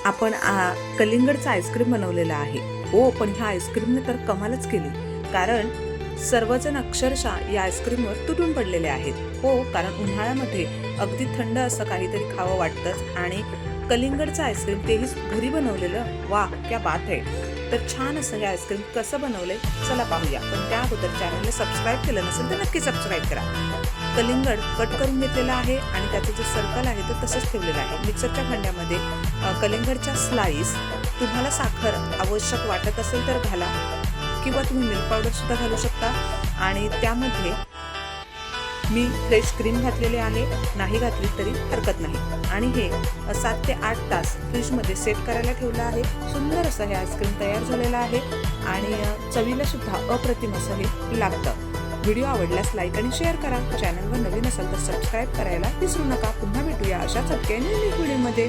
आपण कलिंगडचा आईस्क्रीम बनवलेला आहे. हो, पण ह्या आईस्क्रीमने तर कमालच केली, कारण सर्वजण अक्षरशः या आईस्क्रीमवर तुटून पडलेले आहेत. हो, कारण उन्हाळ्यामध्ये अगदी थंड असं काहीतरी खावं वाटतंच आणि कलिंगडचं आईस्क्रीम तेही घरी बनवलेलं. वा, क्या बात आहे. तर छान असं हे आईस्क्रीम कसं बनवलंय चला पाहूया. पण त्या अगोदर चॅनलला सबस्क्राईब केलं नसेल तर नक्की सबस्क्राईब करा. कलिंगड कट करून घेतलेलं आहे आणि त्याचं जे सर्कल आहे ते तसंच ठेवलेलं आहे. मिक्सरच्या भांड्यामध्ये कलिंगडच्या स्लाईस, तुम्हाला साखर आवश्यक वाटत असेल तर घाला किंवा तुम्ही मिल्क पावडर सुद्धा घालू शकता. आणि त्यामध्ये मी फ्रेश क्रीम घातलेले आहे, नाही घातली तरी हरकत नाही. आणि हे 7 ते 8 तास फ्रीजमध्ये सेट करायला ठेवलं आहे. सुंदर असं हे आईस्क्रीम तयार झालेलं आहे आणि चवीला सुद्धा अप्रतिम असं हे लागतं. व्हिडिओ आवडल्यास लाईक आणि शेअर करा. चॅनलवर नवीन असेल तर सबस्क्राईब करायला विसरू नका. पुन्हा भेटूया अशाच व्हिडिओमध्ये.